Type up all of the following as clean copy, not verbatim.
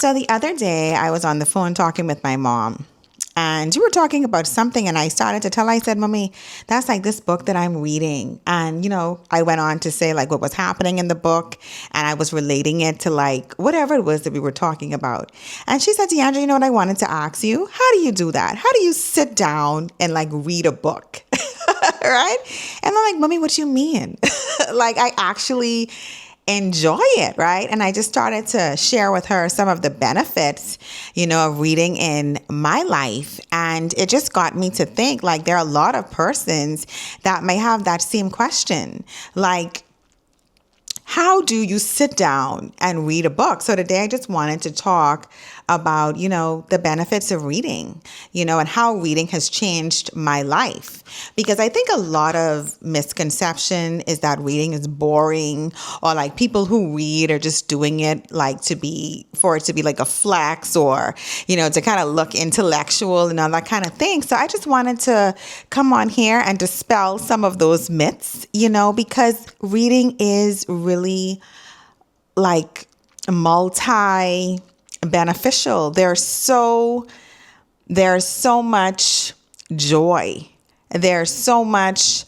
So the other day I was on the phone talking with my mom and you were talking about something and I started to tell her, I said, Mommy, that's like this book that I'm reading. And, I went on to say like what was happening in the book and I was relating it to like whatever it was that we were talking about. And she said, Deandra, you know what I wanted to ask you? How do you do that? How do you sit down and like read a book? Right? And I'm like, Mommy, what do you mean? Like I actually enjoy it, right? And I just started to share with her some of the benefits, of reading in my life. And it just got me to think like there are a lot of persons that may have that same question. Like, how do you sit down and read a book? So today I just wanted to talk about, the benefits of reading, and how reading has changed my life. Because I think a lot of misconception is that reading is boring or like people who read are just doing it like for it to be like a flex or, to kind of look intellectual and all that kind of thing. So I just wanted to come on here and dispel some of those myths, because reading is really like multi beneficial. There's so much joy. There's so much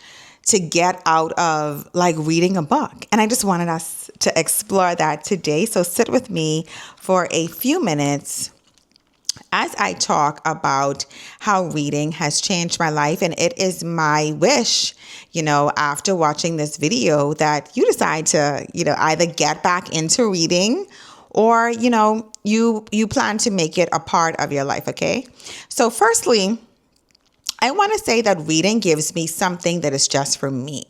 to get out of like reading a book. And I just wanted us to explore that today. So sit with me for a few minutes as I talk about how reading has changed my life. And it is my wish, after watching this video that you decide to, either get back into reading or, you plan to make it a part of your life. Okay. So firstly, I want to say that reading gives me something that is just for me.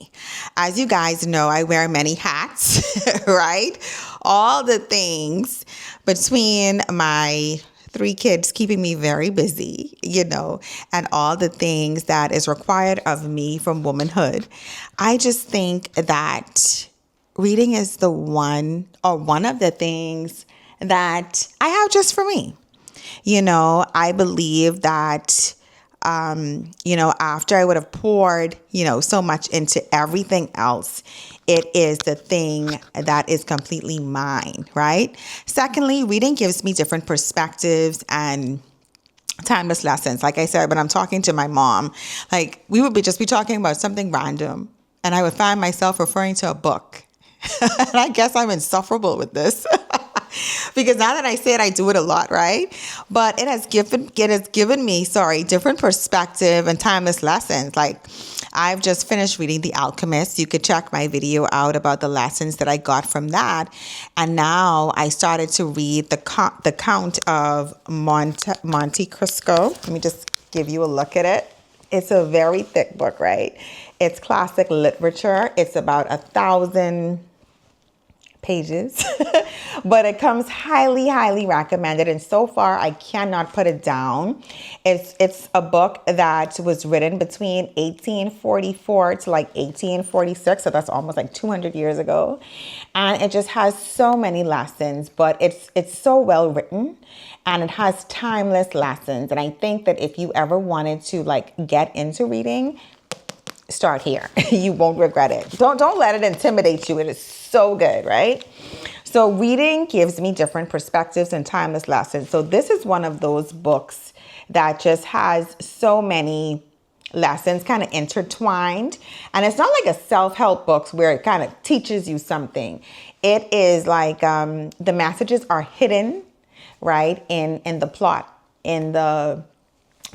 As you guys know, I wear many hats, right? All the things between my 3 kids keeping me very busy, and all the things that is required of me from womanhood. I just think that reading is one of the things that I have just for me. I believe that, after I would have poured, so much into everything else, it is the thing that is completely mine, right? Secondly, reading gives me different perspectives and timeless lessons. Like I said, when I'm talking to my mom, like we would just be talking about something random and I would find myself referring to a book. And I guess I'm insufferable with this. Because now that I say it, I do it a lot, right? But it has given me, different perspective and timeless lessons. Like I've just finished reading The Alchemist. You could check my video out about the lessons that I got from that. And now I started to read the Count of Monte Cristo. Let me just give you a look at it. It's a very thick book, right? It's classic literature. It's about 1,000 pages, but it comes highly, highly recommended. And so far, I cannot put it down. It's a book that was written between 1844 to like 1846. So that's almost like 200 years ago. And it just has so many lessons, but it's so well written and it has timeless lessons. And I think that if you ever wanted to like get into reading, start here. You won't regret it. Don't let it intimidate you. It is so good, right? So reading gives me different perspectives and timeless lessons. So this is one of those books that just has so many lessons kind of intertwined. And it's not like a self-help book where it kind of teaches you something. It is like the messages are hidden, right, in the plot, in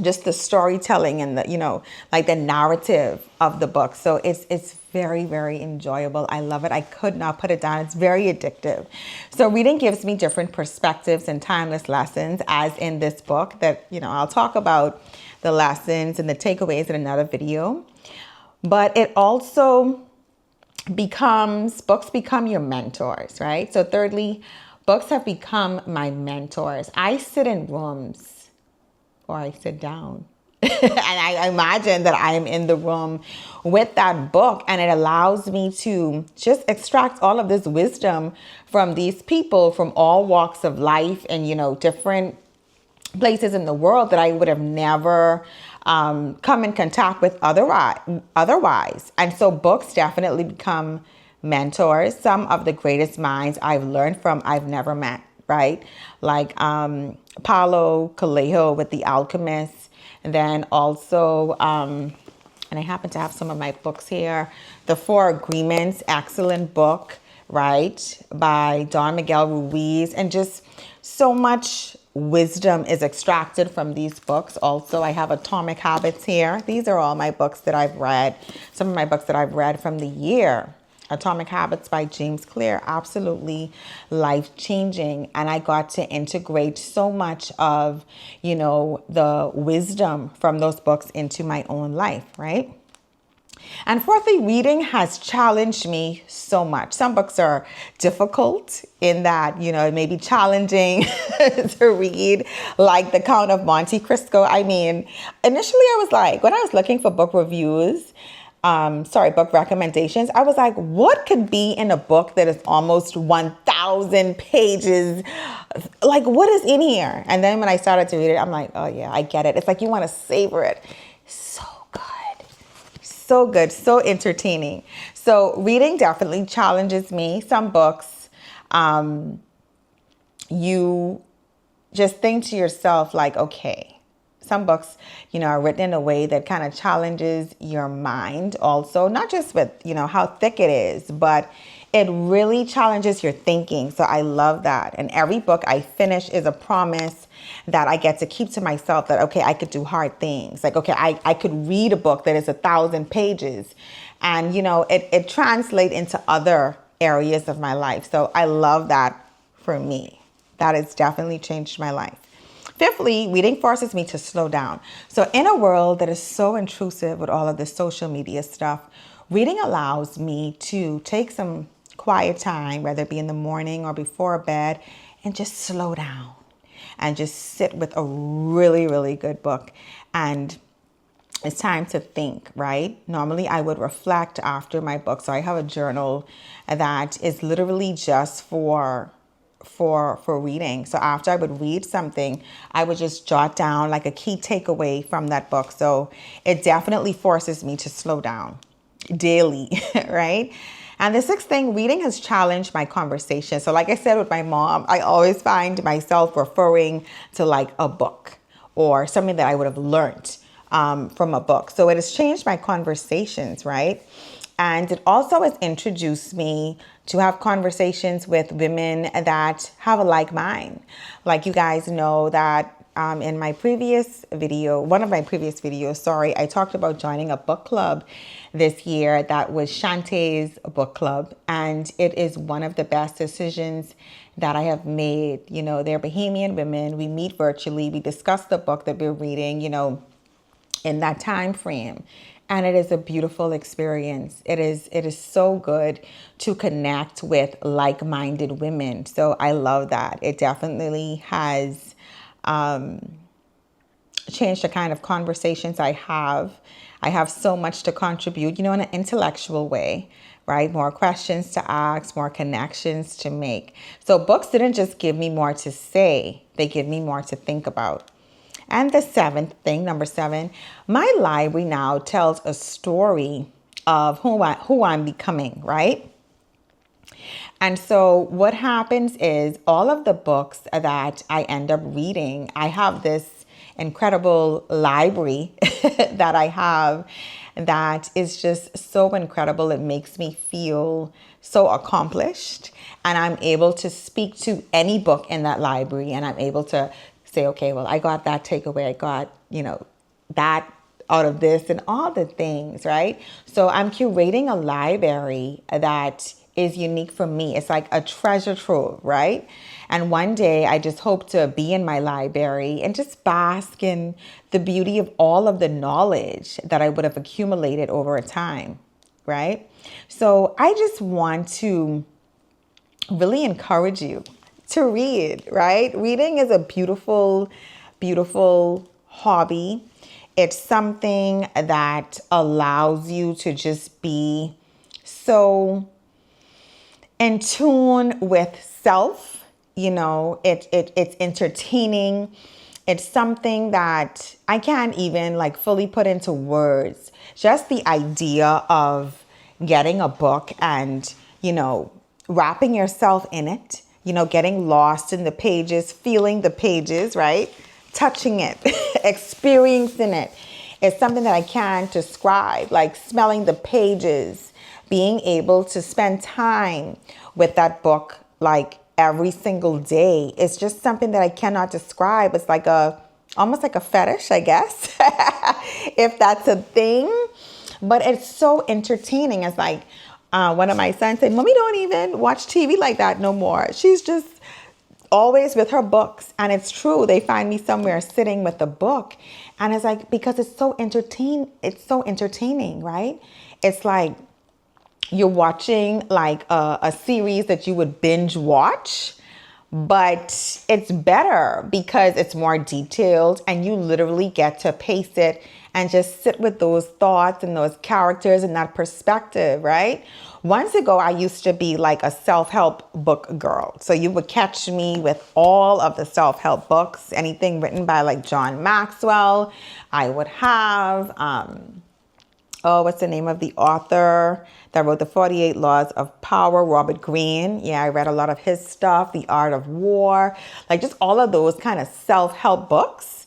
just the storytelling and the, like the narrative of the book. So it's very, very enjoyable. I love it. I could not put it down. It's very addictive. So reading gives me different perspectives and timeless lessons, as in this book that, I'll talk about the lessons and the takeaways in another video. But it also books become your mentors, right? So thirdly, books have become my mentors. I sit in rooms or I sit down and I imagine that I am in the room with that book, and it allows me to just extract all of this wisdom from these people from all walks of life and, different places in the world that I would have never come in contact with otherwise. And so books definitely become mentors. Some of the greatest minds I've learned from, I've never met. right? Like Paulo Coelho with The Alchemist, and then also, and I happen to have some of my books here, The Four Agreements, excellent book, right, by Don Miguel Ruiz, and just so much wisdom is extracted from these books. Also, I have Atomic Habits here. These are all my books that I've read, some of my books that I've read from the year. Atomic Habits by James Clear, absolutely life-changing. And I got to integrate so much of, the wisdom from those books into my own life, right? And fourthly, reading has challenged me so much. Some books are difficult in that, it may be challenging to read, like The Count of Monte Cristo. I mean, initially I was like, when I was looking for book reviews, book recommendations, I was like, what could be in a book that is almost 1,000 pages? Like, what is in here? And then when I started to read it, I'm like, oh yeah, I get it. It's like you want to savor it. So good, so entertaining. So reading definitely challenges me. Some books, you just think to yourself like, okay, some books, are written in a way that kind of challenges your mind also, not just with, how thick it is, but it really challenges your thinking. So I love that. And every book I finish is a promise that I get to keep to myself that, okay, I could do hard things. Like, okay, I could read a book that is 1,000 pages and, it translates into other areas of my life. So I love that for me. That has definitely changed my life. Fifthly, reading forces me to slow down. So in a world that is so intrusive with all of the social media stuff, reading allows me to take some quiet time, whether it be in the morning or before bed, and just slow down and just sit with a really, really good book. And it's time to think, right? Normally I would reflect after my book. So I have a journal that is literally just for reading. So after I would read something, I would just jot down like a key takeaway from that book. So it definitely forces me to slow down daily, right? And the sixth thing, reading has challenged my conversation. So like I said with my mom, I always find myself referring to like a book or something that I would have learned from a book. So it has changed my conversations, right? And it also has introduced me to have conversations with women that have a like mind. Like you guys know that in my previous video, one of my previous videos, I talked about joining a book club this year that was Shantae's book club. And it is one of the best decisions that I have made. They're Bahamian women. We meet virtually. We discuss the book that we're reading, in that time frame. And it is a beautiful experience. It is so good to connect with like-minded women. So I love that. It definitely has changed the kind of conversations I have. I have so much to contribute, in an intellectual way, right? More questions to ask, more connections to make. So books didn't just give me more to say, they give me more to think about. And the seventh thing, number 7, my library now tells a story of who I'm becoming, right? And so what happens is all of the books that I end up reading, I have this incredible library that I have that is just so incredible. It makes me feel so accomplished. And I'm able to speak to any book in that library and I'm able to say, okay, well, I got that takeaway. I got, that out of this and all the things, right? So I'm curating a library that is unique for me. It's like a treasure trove, right? And one day I just hope to be in my library and just bask in the beauty of all of the knowledge that I would have accumulated over a time, right? So I just want to really encourage you to read, right? Reading is a beautiful, beautiful hobby. It's something that allows you to just be so in tune with self. It's entertaining. It's something that I can't even like fully put into words. Just the idea of getting a book and, wrapping yourself in it, getting lost in the pages, feeling the pages, right? Touching it, experiencing it. It's something that I can't describe, like smelling the pages, being able to spend time with that book like every single day. It's just something that I cannot describe. It's like almost like a fetish, I guess, if that's a thing. But it's so entertaining. It's like one of my sons said, Mommy don't even watch TV like that no more. She's just always with her books. And it's true. They find me somewhere sitting with a book. And it's like, because it's so entertaining, right? It's like you're watching like a series that you would binge watch, but it's better because it's more detailed and you literally get to pace it and just sit with those thoughts and those characters and that perspective, right? Once ago, I used to be like a self-help book girl. So you would catch me with all of the self-help books, anything written by like John Maxwell. I would have, what's the name of the author that wrote the 48 Laws of Power? Robert Greene. Yeah, I read a lot of his stuff, The Art of War, like just all of those kind of self-help books.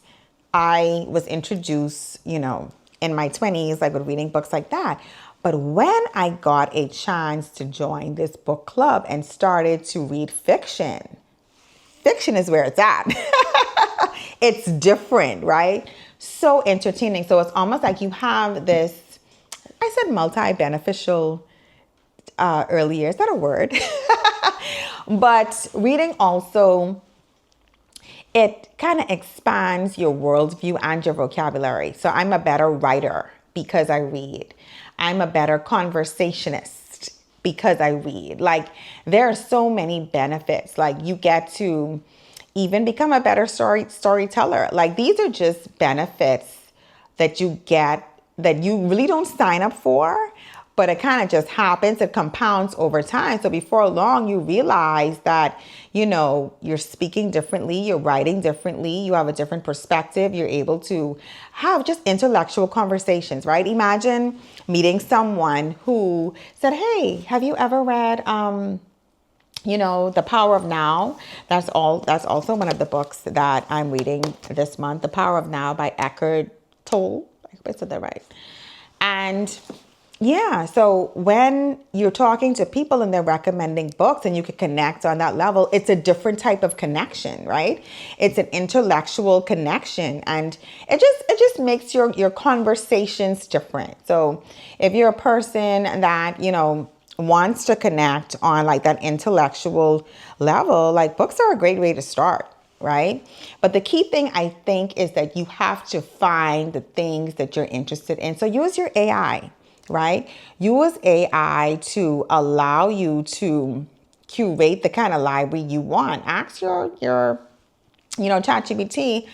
I was introduced, in my 20s, like with reading books like that. But when I got a chance to join this book club and started to read fiction is where it's at. It's different, right? So entertaining. So it's almost like you have this, I said multi-beneficial earlier. Is that a word? But reading also, it kind of expands your worldview and your vocabulary. So I'm a better writer because I read. I'm a better conversationist because I read. Like there are so many benefits. Like you get to even become a better storyteller. Like these are just benefits that you get that you really don't sign up for, but it kind of just happens. It compounds over time. So before long, you realize that, you're speaking differently, you're writing differently, you have a different perspective, you're able to have just intellectual conversations, right? Imagine meeting someone who said, hey, have you ever read, The Power of Now? That's also one of the books that I'm reading this month, The Power of Now by Eckhart Tolle. I hope I said that right. And yeah, so when you're talking to people and they're recommending books and you can connect on that level, it's a different type of connection, right? It's an intellectual connection and it just makes your conversations different. So if you're a person that, wants to connect on like that intellectual level, like books are a great way to start. Right? But the key thing I think is that you have to find the things that you're interested in. So use your AI, right? Use AI to allow you to curate the kind of library you want. Ask your ChatGPT,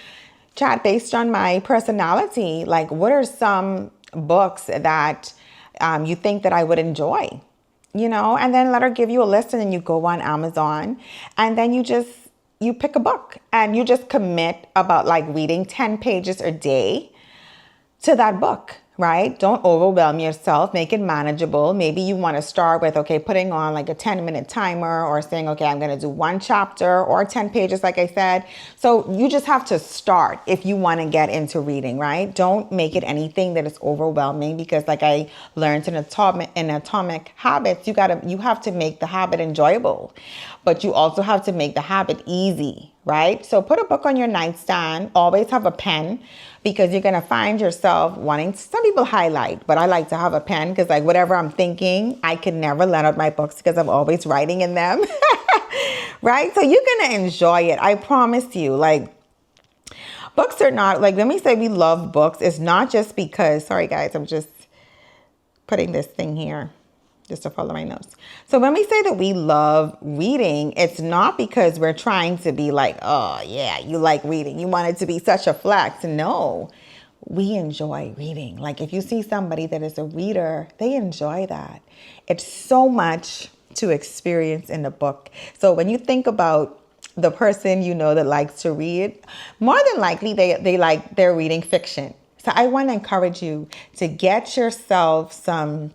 chat based on my personality. Like, what are some books that you think that I would enjoy? And then let her give you a list and then you go on Amazon and then you pick a book and you just commit about like reading 10 pages a day to that book, right? Don't overwhelm yourself. Make it manageable. Maybe you want to start with, putting on like a 10-minute timer or saying, I'm going to do one chapter or 10 pages, like I said. So you just have to start if you want to get into reading, right? Don't make it anything that is overwhelming because like I learned in Atomic Habits, you have to make the habit enjoyable, but you also have to make the habit easy, right? So put a book on your nightstand, always have a pen because you're going to find yourself wanting, some people highlight, but I like to have a pen because like whatever I'm thinking, I can never let out my books because I'm always writing in them, right? So you're going to enjoy it. I promise you, like books are not like, when we say we love books, it's not just because, sorry guys, I'm just putting this thing here just to follow my notes. So when we say that we love reading, it's not because we're trying to be like, oh yeah, you like reading, you want it to be such a flex. No, we enjoy reading. Like if you see somebody that is a reader, they enjoy that. It's so much to experience in a book. So when you think about the person that likes to read, more than likely they're reading fiction. So I want to encourage you to get yourself some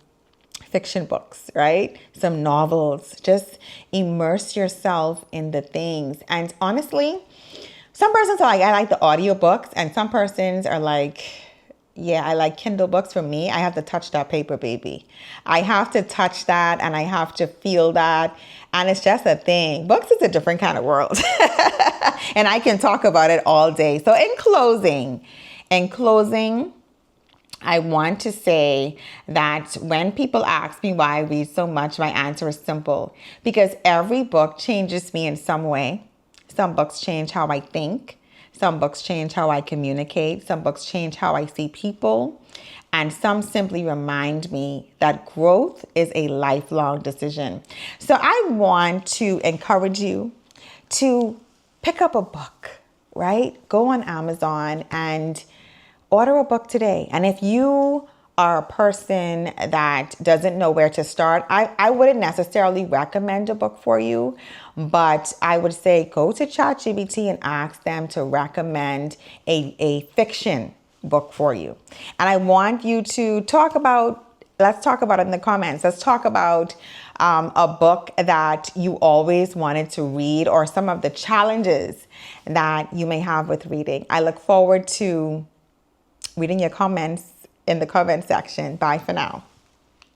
fiction books, right? Some novels. Just immerse yourself in the things. And honestly, some persons are like, I like the audiobooks, and some persons are like, yeah, I like Kindle books. For me, I have to touch that paper, baby. I have to touch that and I have to feel that. And it's just a thing. Books is a different kind of world. And I can talk about it all day. So in closing, I want to say that when people ask me why I read so much, my answer is simple. Because every book changes me in some way. Some books change how I think. Some books change how I communicate. Some books change how I see people. And some simply remind me that growth is a lifelong decision. So I want to encourage you to pick up a book, right? Go on Amazon and order a book today. And if you are a person that doesn't know where to start, I wouldn't necessarily recommend a book for you, but I would say go to ChatGPT and ask them to recommend a fiction book for you. And I want you to let's talk about it in the comments. Let's talk about a book that you always wanted to read or some of the challenges that you may have with reading. I look forward to reading your comments in the comment section. Bye for now.